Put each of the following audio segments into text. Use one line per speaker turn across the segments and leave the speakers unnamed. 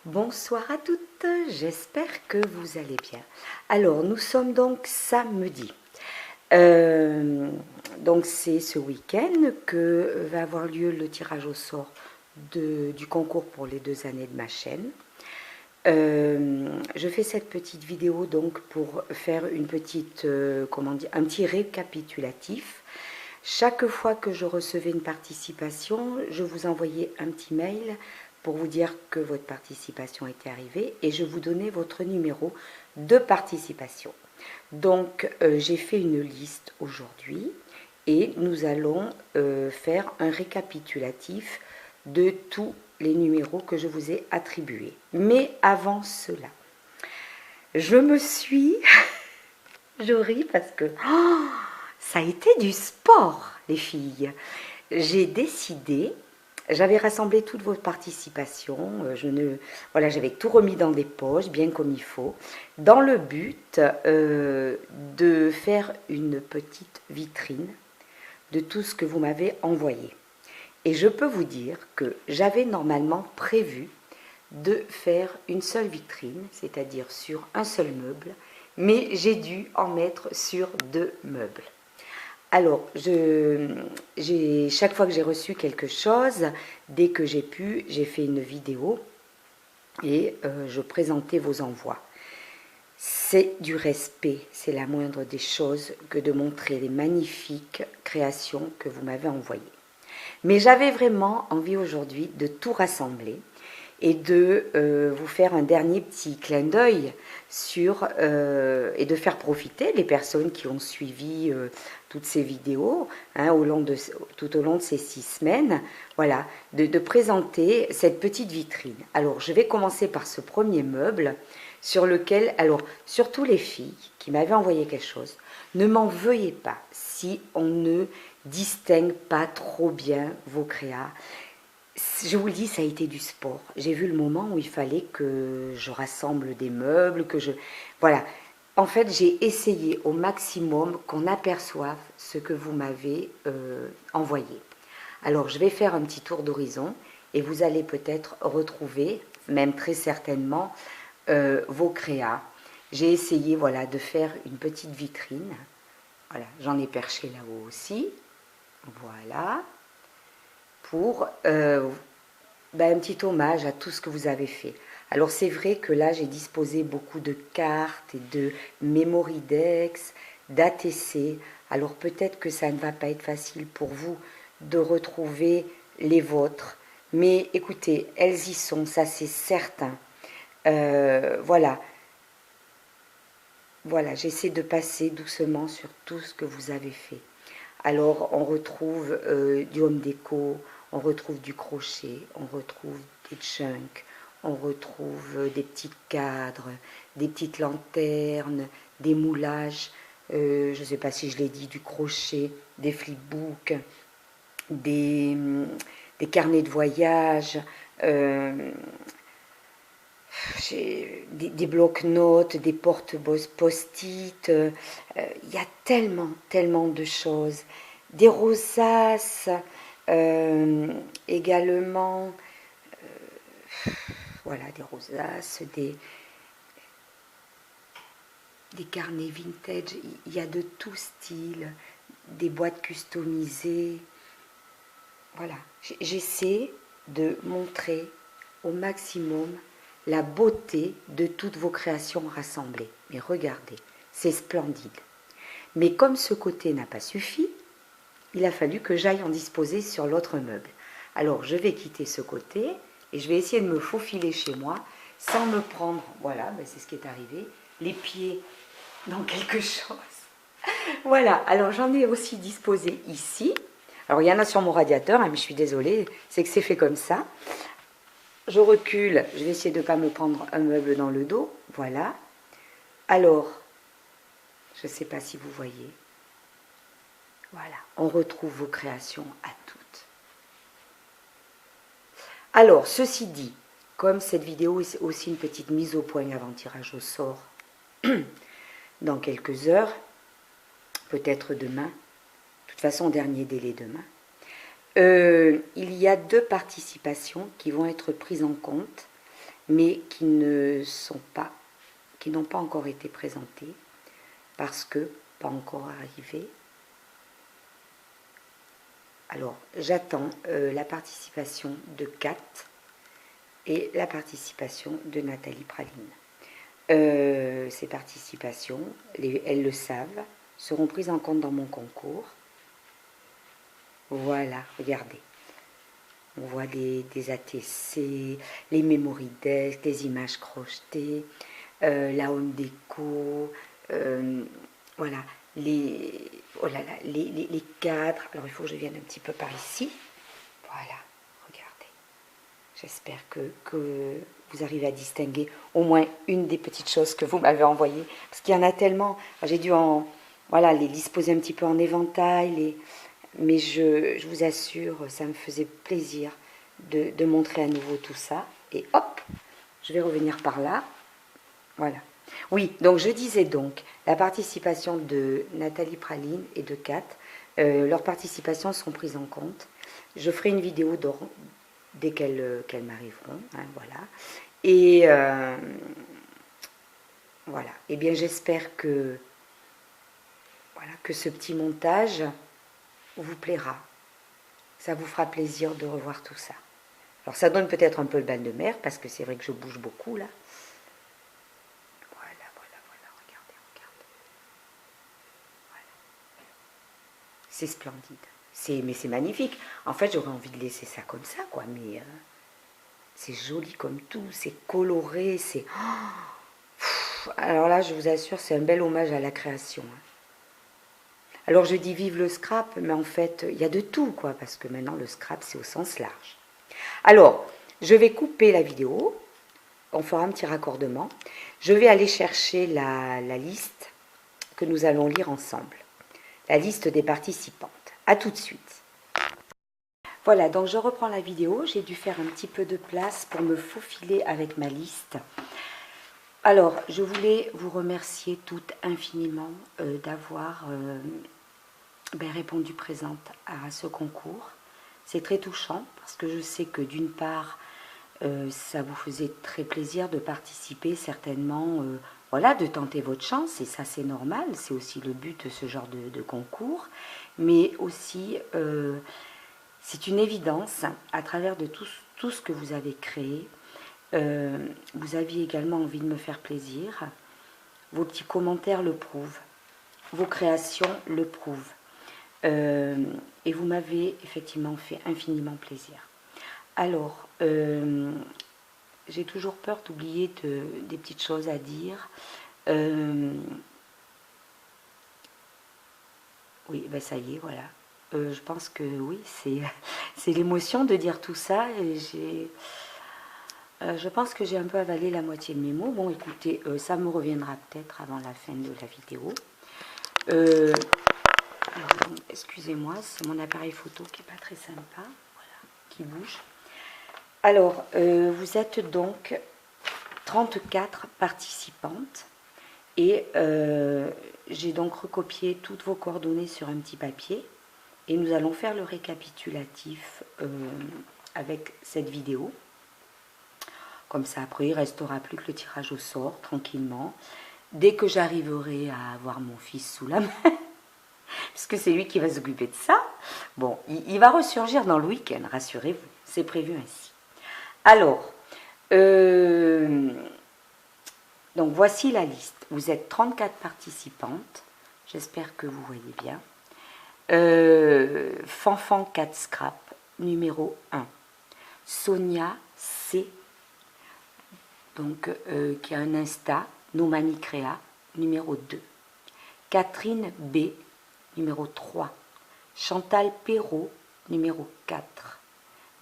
Bonsoir à toutes, j'espère que vous allez bien. Alors, nous sommes donc samedi. Donc, c'est ce week-end que va avoir lieu le tirage au sort du concours pour les 2 années de ma chaîne. Je fais cette petite vidéo donc pour faire une petite, comment dire, un petit récapitulatif. Chaque fois que je recevais une participation, je vous envoyais un petit mail pour vous dire que votre participation était arrivée et je vous donnais votre numéro de participation. Donc j'ai fait une liste aujourd'hui et nous allons faire un récapitulatif de tous les numéros que je vous ai attribués. Mais avant cela, je me suis... je ris parce que... ça a été du sport, les filles. J'ai décidé, j'avais rassemblé toute votre participation, voilà, j'avais tout remis dans des poches, bien comme il faut, dans le but de faire une petite vitrine de tout ce que vous m'avez envoyé. Et je peux vous dire que j'avais normalement prévu de faire une seule vitrine, c'est-à-dire sur un seul meuble, mais j'ai dû en mettre sur 2 meubles. Alors, chaque fois que j'ai reçu quelque chose, dès que j'ai pu, j'ai fait une vidéo et je présentais vos envois. C'est du respect, c'est la moindre des choses que de montrer les magnifiques créations que vous m'avez envoyées. Mais j'avais vraiment envie aujourd'hui de tout rassembler et de vous faire un dernier petit clin d'œil et de faire profiter les personnes qui ont suivi toutes ces vidéos tout au long de ces 6 semaines, voilà, de présenter cette petite vitrine. Alors, je vais commencer par ce premier meuble sur lequel, alors, surtout les filles qui m'avaient envoyé quelque chose, ne m'en veuillez pas si on ne distingue pas trop bien vos créas. Je vous le dis, ça a été du sport. J'ai vu le moment où il fallait que je rassemble des meubles, Voilà. En fait, j'ai essayé au maximum qu'on aperçoive ce que vous m'avez envoyé. Alors, je vais faire un petit tour d'horizon et vous allez peut-être retrouver, même très certainement, vos créas. J'ai essayé, voilà, de faire une petite vitrine. Voilà, j'en ai perché là-haut aussi. Voilà. Pour un petit hommage à tout ce que vous avez fait. Alors c'est vrai que là j'ai disposé beaucoup de cartes et de Memoridex, d'ATC. Alors peut-être que ça ne va pas être facile pour vous de retrouver les vôtres. Mais écoutez, elles y sont, ça c'est certain. Voilà. Voilà, j'essaie de passer doucement sur tout ce que vous avez fait. Alors on retrouve du home déco, on retrouve du crochet, on retrouve des chunks, on retrouve des petits cadres, des petites lanternes, des moulages, je ne sais pas si je l'ai dit, du crochet, des flipbooks, des carnets de voyage, des blocs-notes, des porte-post-it, il y a tellement de choses. Des rosaces, également, voilà, des rosaces, des carnets vintage, il y a de tout style, des boîtes customisées. Voilà, j'essaie de montrer au maximum la beauté de toutes vos créations rassemblées. Mais regardez, c'est splendide. Mais comme ce côté n'a pas suffi, il a fallu que j'aille en disposer sur l'autre meuble. Alors je vais quitter ce côté et je vais essayer de me faufiler chez moi sans me prendre, voilà, c'est ce qui est arrivé, les pieds dans quelque chose. Voilà, alors j'en ai aussi disposé ici. Alors il y en a sur mon radiateur, mais je suis désolée, c'est que c'est fait comme ça. Je recule, je vais essayer de ne pas me prendre un meuble dans le dos, voilà. Alors, je ne sais pas si vous voyez, voilà, on retrouve vos créations à toutes. Alors, ceci dit, comme cette vidéo est aussi une petite mise au point avant tirage au sort, dans quelques heures, peut-être demain, de toute façon, dernier délai demain, il y a 2 participations qui vont être prises en compte mais qui n'ont pas encore été présentés, parce que pas encore arrivés. Alors, j'attends la participation de Kat et la participation de Nathalie Praline. Ces participations, elles le savent, seront prises en compte dans mon concours. Voilà, regardez. On voit des ATC, les memory desk, les images crochetées, la home déco, voilà, oh là là, les cadres. Alors il faut que je vienne un petit peu par ici. Voilà, regardez. J'espère que vous arrivez à distinguer au moins une des petites choses que vous m'avez envoyées. Parce qu'il y en a tellement. J'ai dû voilà, les disposer un petit peu en éventail. Mais je vous assure, ça me faisait plaisir de montrer à nouveau tout ça. Et hop, je vais revenir par là. Voilà. Oui, donc je disais donc, la participation de Nathalie Praline et de Kat, leurs participations sont prises en compte. Je ferai une vidéo dès qu'elles m'arriveront. Hein, voilà. Et voilà. Eh bien, j'espère que ce petit montage vous plaira. Ça vous fera plaisir de revoir tout ça. Alors ça donne peut-être un peu le bain de mer, parce que c'est vrai que je bouge beaucoup là. Voilà, regardez. Voilà. C'est splendide. Mais c'est magnifique. En fait, j'aurais envie de laisser ça comme ça, quoi. Mais c'est joli comme tout, c'est coloré, c'est... Alors là, je vous assure, c'est un bel hommage à la création. Alors je dis vive le scrap, mais en fait, il y a de tout, quoi, parce que maintenant, le scrap, c'est au sens large. Alors, je vais couper la vidéo, on fera un petit raccordement. Je vais aller chercher la liste que nous allons lire ensemble. La liste des participantes. A tout de suite. Voilà, donc je reprends la vidéo. J'ai dû faire un petit peu de place pour me faufiler avec ma liste. Alors, je voulais vous remercier toutes infiniment d'avoir répondu présente à ce concours. C'est très touchant parce que je sais que d'une part, ça vous faisait très plaisir de participer, certainement, voilà, de tenter votre chance, et ça c'est normal, c'est aussi le but de ce genre de concours, mais aussi c'est une évidence, à travers de tout ce que vous avez créé, vous aviez également envie de me faire plaisir, vos petits commentaires le prouvent, vos créations le prouvent, et vous m'avez effectivement fait infiniment plaisir. Alors, j'ai toujours peur d'oublier des petites choses à dire. Oui, ben ça y est, voilà. Je pense que oui, c'est l'émotion de dire tout ça. Et je pense que j'ai un peu avalé la moitié de mes mots. Bon, écoutez, ça me reviendra peut-être avant la fin de la vidéo. Excusez-moi, c'est mon appareil photo qui n'est pas très sympa, voilà, qui bouge. Alors, vous êtes donc 34 participantes et j'ai donc recopié toutes vos coordonnées sur un petit papier et nous allons faire le récapitulatif avec cette vidéo. Comme ça, après, il ne restera plus que le tirage au sort, tranquillement. Dès que j'arriverai à avoir mon fils sous la main, puisque c'est lui qui va s'occuper de ça, bon, il va ressurgir dans le week-end, rassurez-vous, c'est prévu ainsi. Alors, donc voici la liste. Vous êtes 34 participantes, j'espère que vous voyez bien. Fanfan 4 Scrap, numéro 1. Sonia C, donc, qui a un Insta, Nomani Créa, numéro 2. Catherine B, numéro 3. Chantal Perrault, numéro 4.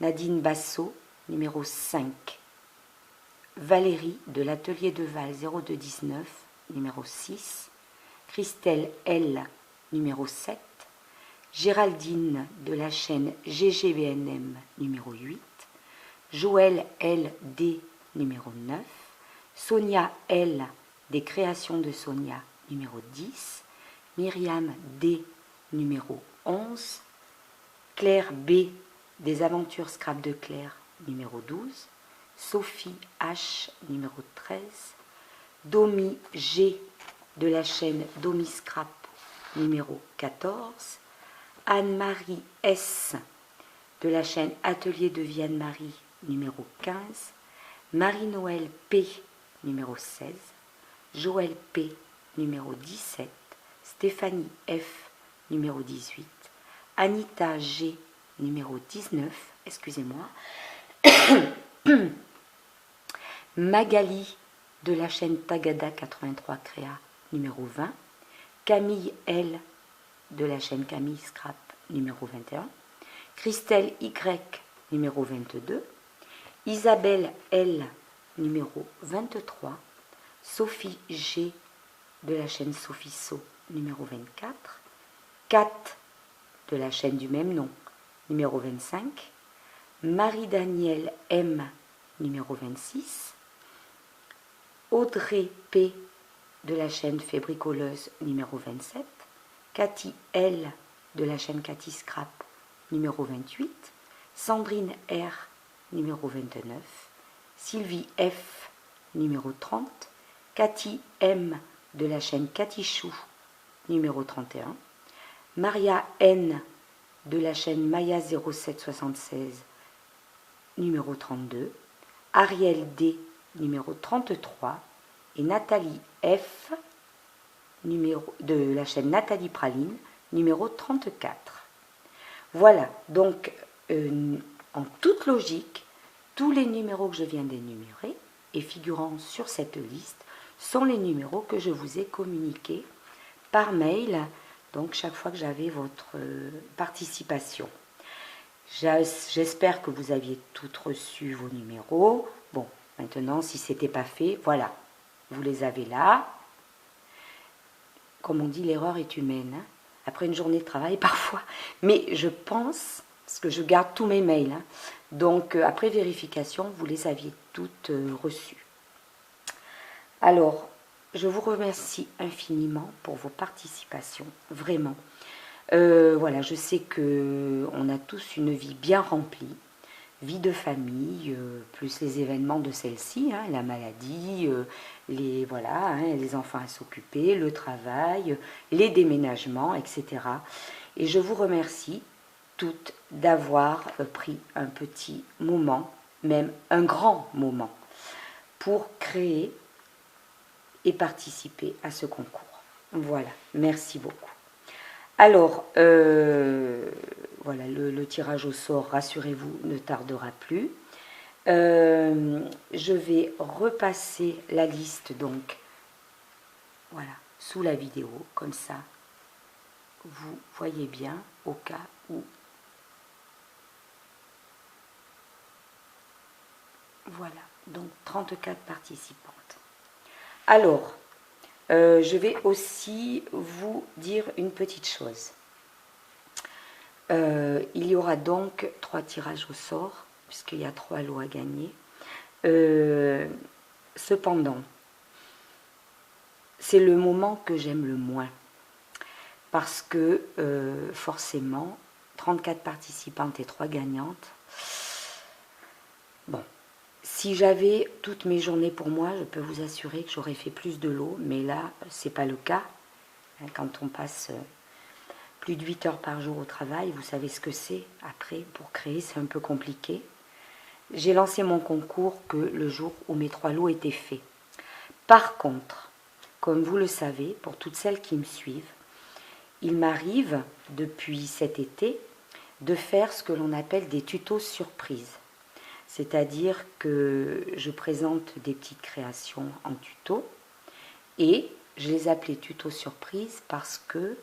Nadine Bassot, numéro 5. Valérie de l'Atelier de Val 0219, numéro 6. Christelle L, numéro 7. Géraldine de la chaîne GGVNM, numéro 8. Joël L D, numéro 9. Sonia L, des créations de Sonia, numéro 10. Myriam D, numéro 11. Claire B, des aventures scrap de Claire, numéro 12. Sophie H, numéro 13, Domi G de la chaîne Domi Scrap, numéro 14, Anne-Marie S de la chaîne Atelier de vie Anne-Marie, numéro 15, Marie-Noël P, numéro 16, Joël P, numéro 17, Stéphanie F, numéro 18, Anita G, numéro 19, excusez-moi, Magali de la chaîne Tagada 83 Créa, numéro 20, Camille L de la chaîne Camille Scrap, numéro 21, Christelle Y, numéro 22, Isabelle L, numéro 23, Sophie G de la chaîne Sophie So, numéro 24, Kat de la chaîne du même nom, numéro 25, Marie-Danielle M, numéro 26, Audrey P de la chaîne Fébricoleuse, numéro 27, Cathy L de la chaîne Cathy Scrap, numéro 28, Sandrine R, numéro 29, Sylvie F, numéro 30, Cathy M de la chaîne Cathy Chou, numéro 31, Maria N de la chaîne Maya 0776, numéro 32, Ariel D, numéro 33, et Nathalie F, de la chaîne Nathalie Praline, numéro 34. Voilà, donc en toute logique, tous les numéros que je viens d'énumérer et figurant sur cette liste sont les numéros que je vous ai communiqués par mail, donc chaque fois que j'avais votre participation. J'espère que vous aviez toutes reçu vos numéros. Bon, maintenant, si ce n'était pas fait, voilà, vous les avez là. Comme on dit, l'erreur est humaine. Hein. Après une journée de travail, parfois. Mais je pense, parce que je garde tous mes mails, hein, donc après vérification, vous les aviez toutes reçues. Alors, je vous remercie infiniment pour vos participations, vraiment. Voilà, je sais qu'on a tous une vie bien remplie, vie de famille, plus les événements de celle-ci, hein, la maladie, voilà, hein, les enfants à s'occuper, le travail, les déménagements, etc. Et je vous remercie toutes d'avoir pris un petit moment, même un grand moment, pour créer et participer à ce concours. Voilà, merci beaucoup. Alors, voilà, le tirage au sort, rassurez-vous, ne tardera plus. Je vais repasser la liste, donc, voilà, sous la vidéo, comme ça, vous voyez bien, au cas où. Voilà, donc 34 participantes. Alors, je vais aussi vous dire une petite chose. Il y aura donc 3 tirages au sort, puisqu'il y a 3 lots à gagner. Cependant, c'est le moment que j'aime le moins. Parce que, forcément, 34 participantes et 3 gagnantes. Bon, si j'avais toutes mes journées pour moi, je peux vous assurer que j'aurais fait plus de lots. Mais là, c'est pas le cas. Quand on passe plus de 8 heures par jour au travail, vous savez ce que c'est. Après, pour créer, c'est un peu compliqué. J'ai lancé mon concours que le jour où mes 3 lots étaient faits. Par contre, comme vous le savez, pour toutes celles qui me suivent, il m'arrive, depuis cet été, de faire ce que l'on appelle des tutos surprises. C'est-à-dire que je présente des petites créations en tuto et je les appelais tutos surprises parce que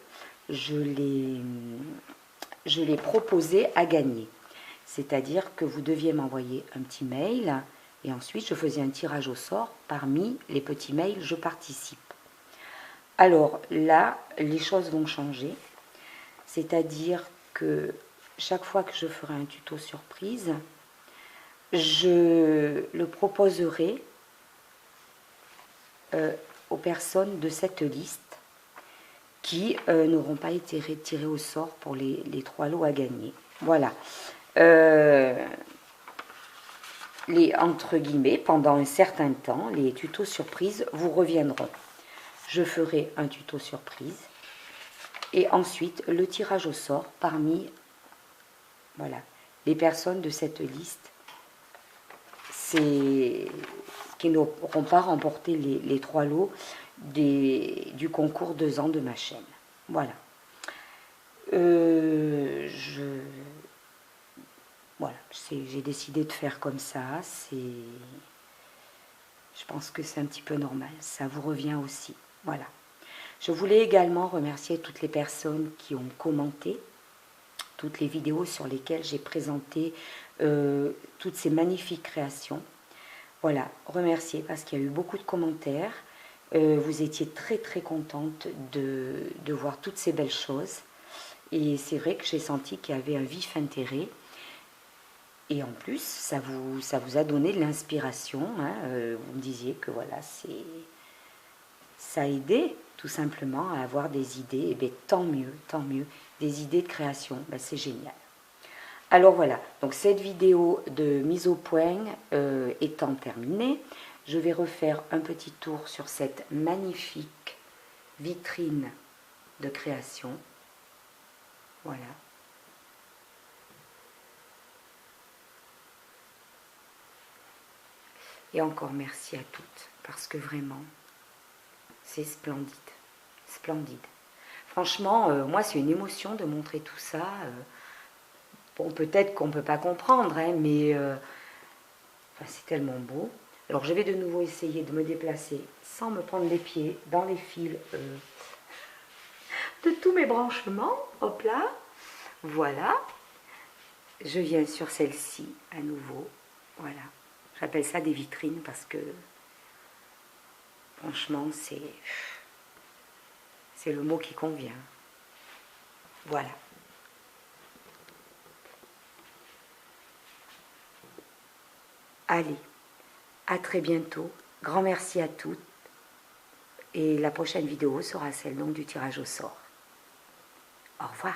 je les proposais à gagner. C'est-à-dire que vous deviez m'envoyer un petit mail et ensuite je faisais un tirage au sort. Parmi les petits mails, je participe. Alors là, les choses vont changer. C'est-à-dire que chaque fois que je ferai un tuto surprise, je le proposerai aux personnes de cette liste qui n'auront pas été tirées au sort pour les 3 lots à gagner. Voilà. entre guillemets, pendant un certain temps, les tutos surprises vous reviendront. Je ferai un tuto surprise et ensuite le tirage au sort parmi voilà, les personnes de cette liste qui n'auront pas remporté les 3 lots du concours 2 ans de ma chaîne. Voilà. Voilà, j'ai décidé de faire comme ça. Je pense que c'est un petit peu normal. Ça vous revient aussi. Voilà. Je voulais également remercier toutes les personnes qui ont commenté toutes les vidéos sur lesquelles j'ai présenté toutes ces magnifiques créations. Voilà, remercier parce qu'il y a eu beaucoup de commentaires. Vous étiez très très contente de voir toutes ces belles choses. Et c'est vrai que j'ai senti qu'il y avait un vif intérêt. Et en plus, ça vous a donné de l'inspiration. Hein. Vous me disiez que voilà, ça a aidé tout simplement à avoir des idées. Et bien tant mieux, des idées de création, ben, c'est génial. Alors voilà, donc cette vidéo de mise au point étant terminée, je vais refaire un petit tour sur cette magnifique vitrine de création. Voilà. Et encore merci à toutes, parce que vraiment, c'est splendide, splendide. Franchement, moi c'est une émotion de montrer tout ça. Bon, peut-être qu'on ne peut pas comprendre, hein, mais enfin, c'est tellement beau. Alors je vais de nouveau essayer de me déplacer sans me prendre les pieds dans les fils de tous mes branchements. Hop là, voilà. Je viens sur celle-ci à nouveau. Voilà. J'appelle ça des vitrines parce que franchement c'est le mot qui convient. Voilà. Allez, à très bientôt. Grand merci à toutes. Et la prochaine vidéo sera celle donc du tirage au sort. Au revoir.